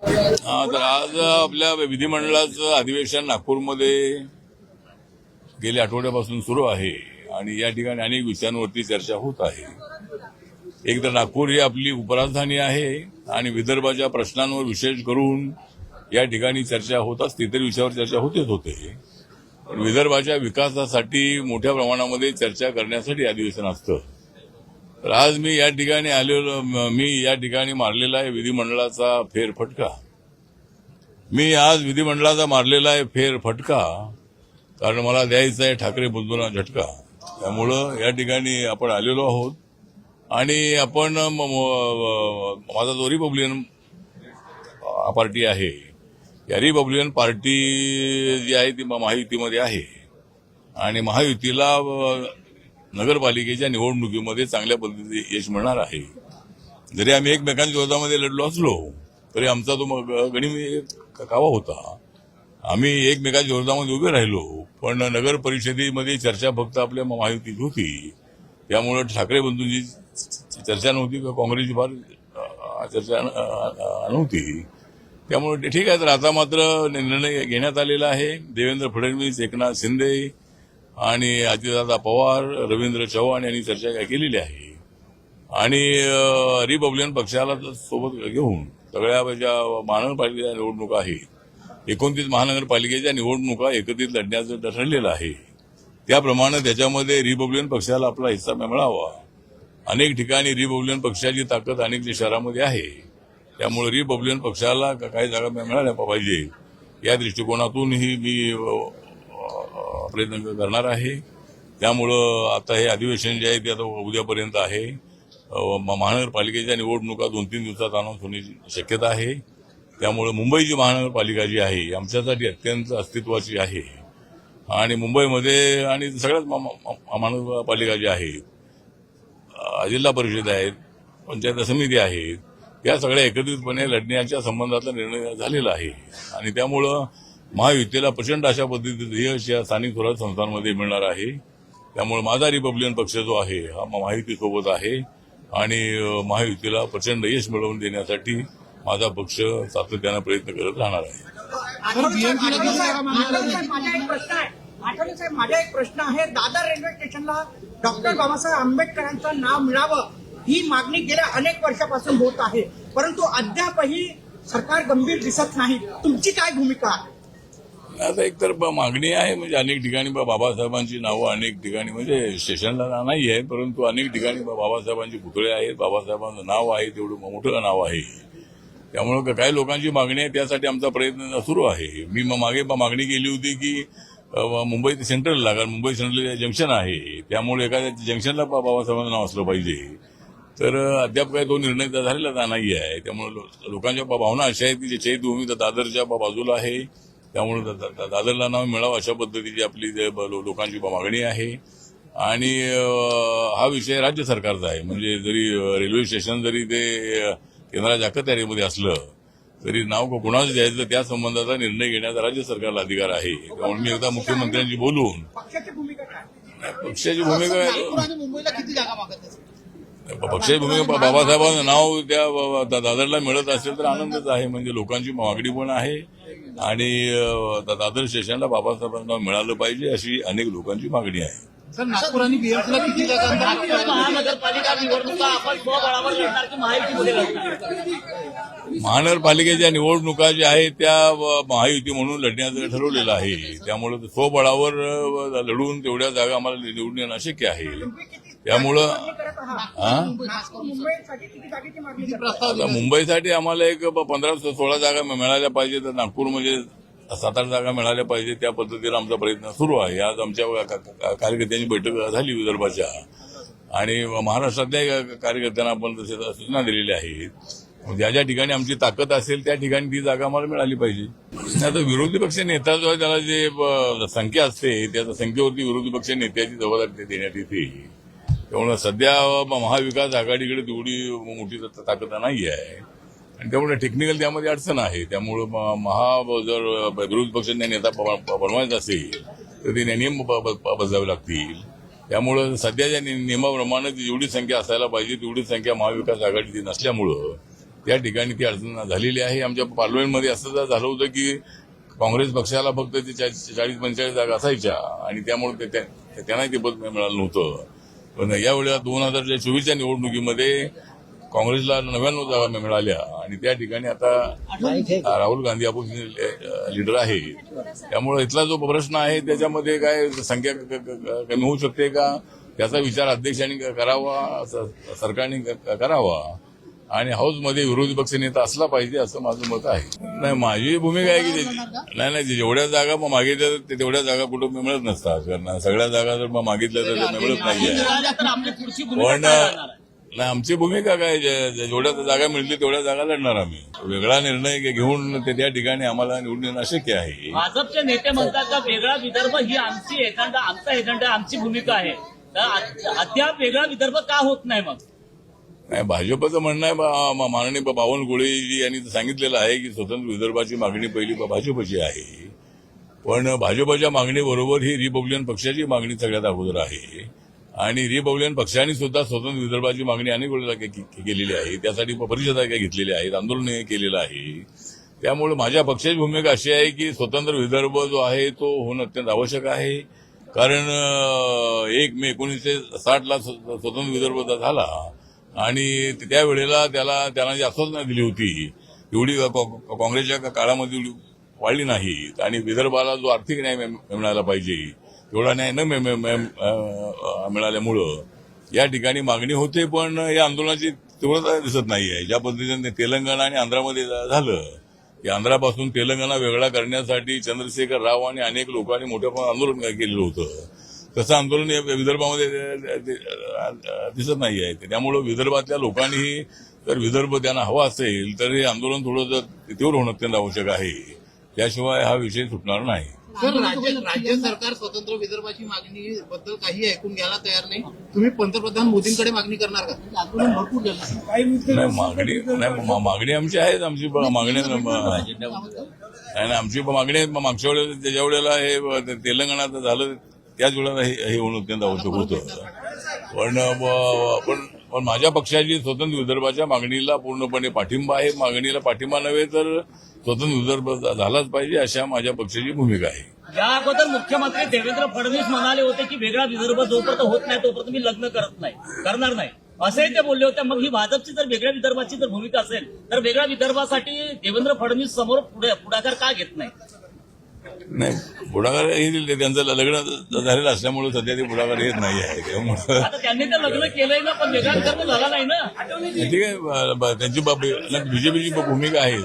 तर आज आपल्या विधिमंडळाचं अधिवेशन नागपूरमध्ये गेल्या आठवड्यापासून सुरू आहे आणि या ठिकाणी अनेक विषयांवरती चर्चा होत आहे. एक तर नागपूर ही आपली उपराजधानी आहे आणि विदर्भाच्या प्रश्नांवर विशेष करून या ठिकाणी चर्चा होत असते, इतर विषयावर चर्चा होतेच होते. पण विदर्भाच्या विकासासाठी मोठ्या प्रमाणामध्ये चर्चा करण्यासाठी अधिवेशन असतं. तर आज मी या ठिकाणी मारलेला आहे विधिमंडळाचा फेरफटका. मी आज विधिमंडळाचा मारलेला आहे फेरफटका कारण मला द्यायचा आहे ठाकरे बंधूंना झटका. त्यामुळं या ठिकाणी आपण आलेलो आहोत आणि आपण माझा जो रिपब्लिकन पार्टी आहे, या रिपब्लिकन पार्टी जी आहे ती महायुतीमध्ये आहे आणि महायुतीला नगरपालिकेच्या निवडणुकीमध्ये चांगल्या पद्धतीने यश मिळणार आहे. जरी आम्ही एकमेकांच्या विरोधामध्ये लढलो असलो तरी आमचा तो गणित कावा होता. आम्ही एकमेकांच्या विरोधामध्ये उभे राहिलो, पण नगर परिषदेमध्ये चर्चा फक्त आपल्या महायुतीची होती. त्यामुळे ठाकरे बंधूंची चर्चा नव्हती का काँग्रेसची फार चर्चा नव्हती. त्यामुळे ठीक आहे. तर आता मात्र निर्णय घेण्यात आलेला आहे. देवेंद्र फडणवीस, एकनाथ शिंदे आणि अजितदादा पवार, रवींद्र चव्हाण यांनी चर्चा केलेली आहे आणि रिपब्लिकन पक्षाला सोबत घेऊन सगळ्या ज्या महानगरपालिकेच्या निवडणुका आहेत, 29 महानगरपालिकेच्या निवडणुका एकत्रित लढण्याचं ठरलेलं आहे. त्याप्रमाणे त्याच्यामध्ये रिपब्लिकन पक्षाला आपला हिस्सा मिळावा. अनेक ठिकाणी रिपब्लिकन पक्षाची ताकद अनेक शहरामध्ये आहे. त्यामुळे रिपब्लिकन पक्षाला काही जागा मिळाल्या पाहिजे या दृष्टिकोनातूनही मी प्रयत्न करणार आहे. त्यामुळं आता हे अधिवेशन जे आहे ते आता उद्यापर्यंत आहे. महानगरपालिकेच्या निवडणुका 2-3 दिवसात अनाऊन्स होण्याची शक्यता आहे. त्यामुळे मुंबईची महानगरपालिका जी आहे आमच्यासाठी अत्यंत अस्तित्वाची आहे आणि मुंबईमध्ये आणि सगळ्याच महानगरपालिका ज्या आहेत, जिल्हा परिषद आहेत, पंचायत समिती आहेत, या सगळ्या एकत्रितपणे लढण्याच्या संबंधातला निर्णय झालेला आहे आणि त्यामुळं महायुतीला प्रचंड अशा पद्धतीचं यश या स्थानिक स्वराज्य संस्थांमध्ये मिळणार आहे. त्यामुळे माझा रिपब्लिकन पक्ष जो आहे हा महायुतीसोबत आहे आणि महायुतीला प्रचंड यश मिळवून देण्यासाठी माझा पक्ष सातत्यानं प्रयत्न करत राहणार आहे. माझा एक प्रश्न आहे. दादर रेल्वे स्टेशनला डॉक्टर बाबासाहेब आंबेडकरांचं नाव मिळावं ही मागणी गेल्या अनेक वर्षापासून होत आहे, परंतु अद्यापही सरकार गंभीर दिसत नाही. तुमची काय भूमिका आहे? आता एकतर मागणी आहे म्हणजे अनेक ठिकाणी बाबासाहेबांची नावं अनेक ठिकाणी म्हणजे स्टेशनला नाही आहेत, परंतु अनेक ठिकाणी बाबासाहेबांचे पुतळे आहेत, बाबासाहेबांचं नाव आहे, तेवढं मोठं नाव आहे. त्यामुळे काही लोकांची मागणी आहे, त्यासाठी आमचा प्रयत्न सुरू आहे. मी मागे मागणी केली होती की मुंबई सेंट्रलला, कारण मुंबई सेंट्रल जंक्शन आहे, त्यामुळे एखाद्या जंक्शनला बाबासाहेबांचं नाव असलं पाहिजे. तर अद्याप काही तो निर्णय झालेला नाही आहे. त्यामुळे लोकांच्या भावना अशा आहेत की चैत्यभूमी दादरच्या बाजूला आहे, त्यामुळे दादरला नाव मिळावं अशा पद्धतीची आपली लोकांची मागणी आहे. आणि हा विषय राज्य सरकारचा आहे. म्हणजे जरी रेल्वे स्टेशन जरी ते केंद्राच्या अखत्यारीमध्ये असलं तरी नाव कोणाचं द्यायचं त्या संबंधाचा निर्णय घेण्याचा राज्य सरकारला अधिकार आहे. त्यामुळे मी एकदा मुख्यमंत्र्यांशी बोलून पक्षाची भूमिका काय? पक्षाची भूमिका मुंबईला किती जागा मागत? पक्षाची भूमिका बाबासाहेबांचं नाव त्या दादरला मिळत असेल तर आनंदच आहे. म्हणजे लोकांची मागणी पण आहे आणि दादर स्टेशनला बाबासाहेबांचं नाव मिळालं पाहिजे अशी अनेक लोकांची मागणी आहे. सर, नागपूर आणि बीएमसीला किती जागा? महानगरपालिका निवडणुका आपण स्वबळावर लढणार की महायुतीमध्ये लढणार? महानगरपालिकेच्या निवडणुका ज्या आहेत त्या महायुती म्हणून लढण्याचं ठरवलेलं आहे. त्यामुळे स्वबळावर लढून तेवढ्या जागा आम्हाला निवडून येणं शक्य आहे. त्यामुळं मुंबईसाठी आम्हाला एक 15-16 जागा मिळाल्या पाहिजे, तर नागपूरमध्ये 7-8 जागा मिळाल्या पाहिजे. त्या पद्धतीने आमचा प्रयत्न सुरू आहे. आज आमच्या कार्यकर्त्यांची बैठक झाली विदर्भाच्या आणि महाराष्ट्रातल्या कार्यकर्त्यांना आपण तसे सूचना दिलेल्या आहेत. ज्या ज्या ठिकाणी आमची ताकद असेल त्या ठिकाणी ती जागा आम्हाला मिळाली पाहिजे. आता विरोधी पक्ष नेता जो आहे त्याला जे संख्या असते त्या संख्येवरती विरोधी पक्ष नेत्याची जबाबदारी देण्यात येते. त्यामुळे सध्या महाविकास आघाडीकडे तेवढी मोठी ताकद नाही आहे आणि त्यामुळे टेक्निकल त्यामध्ये अडचण आहे. त्यामुळे जर विरोधी पक्षांना नेता बनवायचा असेल तर ते नियम बदलावे लागतील. त्यामुळे सध्याच्या नियमाप्रमाणे जेवढी संख्या असायला पाहिजे तेवढी संख्या महाविकास आघाडीची नसल्यामुळं त्या ठिकाणी ती अडचण झालेली आहे. आमच्या पार्लमेंटमध्ये असं झालं होतं की काँग्रेस पक्षाला फक्त ते 40-45 जागा असायच्या आणि त्यामुळे त्यांनाही ते पद मिळालं नव्हतं. पण यावेळेला 2024च्या निवडणुकीमध्ये काँग्रेसला 99 जागा मिळाल्या आणि त्या ठिकाणी आता राहुल गांधी अपोजिशन लीडर आहे. त्यामुळे इथला जो प्रश्न आहे त्याच्यामध्ये काय संख्या कमी होऊ शकते का त्याचा विचार अध्यक्षांनी करावा, सरकारने करावा आणि हाऊसमध्ये विरोधी पक्ष नेता असला पाहिजे असं माझं मत आहे. नाही, माझी भूमिका आहे की नाही जेवढ्या जागा मग मागितल्या तेवढ्या जागा कुठं मिळत नसतात. कारण सगळ्या जागा जर मग मागितल्या तर ते मिळत नाहीये. पण नाही, आमची भूमिका काय, जेवढ्या जागा मिळतील तेवढ्या जागा लढणार आम्ही. वेगळा निर्णय घेऊन त्या ठिकाणी आम्हाला निवडून येणं अशक्य आहे. भाजपचे नेते म्हणतात का वेगळा विदर्भ ही आमची एजंडा, आमचा एजंडा, आमची भूमिका आहे. तर अद्याप वेगळा विदर्भ का होत नाही मग? नाही, भाजपचं म्हणणं आहे, माननीय बावनकुळेजी यांनी सांगितलेलं आहे की स्वतंत्र विदर्भाची मागणी पहिली भाजपची आहे. पण भाजपच्या मागणीबरोबर ही रिपब्लिकन पक्षाची मागणी सगळ्यात अगोदर आहे आणि रिपब्लिकन पक्षाने सुद्धा स्वतंत्र विदर्भाची मागणी अनेक वेळेला केलेली आहे. त्यासाठी परिषदा घेतलेल्या आहेत, आंदोलन केलेलं आहे. त्यामुळे माझ्या पक्षाची भूमिका अशी आहे की स्वतंत्र विदर्भ जो आहे तो होणं अत्यंत आवश्यक आहे. कारण 1 मे 1960 स्वतंत्र विदर्भ झाला आणि त्यावेळेला त्यांना जी आश्वासनं दिली होती एवढी काँग्रेसच्या काळामध्ये वाढली नाहीत आणि विदर्भाला जो आर्थिक न्याय मिळाला पाहिजे एवढा न्याय न मिळाल्यामुळं या ठिकाणी मागणी होते. पण या आंदोलनाची तीव्रता दिसत नाहीये. ज्या पद्धतीने तेलंगणा आणि आंध्रामध्ये झालं की आंध्रापासून तेलंगणा वेगळा करण्यासाठी चंद्रशेखर राव आणि अनेक लोकांनी मोठ्या प्रमाणात आंदोलन केलेलं होतं, तसं आंदोलन विदर्भामध्ये दिसत नाही आहे. त्यामुळे विदर्भातल्या लोकांनीही जर विदर्भ त्यांना हवा असेल तर हे आंदोलन थोडं तीव्र होणं अत्यंत आवश्यक आहे. त्याशिवाय हा विषय सुटणार नाही. सर, राज्य सरकार स्वतंत्र विदर्भाची मागणी बद्दल काही ऐकून घ्यायला तयार नाही. तुम्ही पंतप्रधान मोदींकडे मागणी करणार का? आंदोलन भरपूर झालं. नाही, मागणी आमची आहेच. आमची मागणी आणि आमची मागणी मागच्या वेळेला त्याच्या वेळेला हे तेलंगणात झालं त्याच वेळेला हे होणं अत्यंत आवश्यक होतं. पण माझ्या पक्षाची स्वतंत्र विदर्भाच्या मागणीला पूर्णपणे पाठिंबा आहे. मागणीला पाठिंबा नव्हे तर स्वतंत्र विदर्भ झालाच पाहिजे अशा माझ्या पक्षाची भूमिका आहे. या अगोदर मुख्यमंत्री देवेंद्र फडणवीस म्हणाले होते की वेगळा विदर्भ जोपर्यंत होत नाही तोपर्यंत मी लग्न करणार नाही असंही ते बोलले होते. मग ही भाजपची जर वेगळ्या विदर्भाची जर भूमिका असेल तर वेगळ्या विदर्भासाठी देवेंद्र फडणवीस समोर पुढाकार का घेत नाही? नाही, पुढाकार हे त्यांचं लग्न झालेलं असल्यामुळे सध्या ते पुढाकार येत नाही आहे. त्यामुळे आता त्यांनी तर लग्न केलंय ना, पण वेगळा विदर्भ झाला नाही ना. ठीक आहे, त्यांची बीजेपीची भूमिका आहे.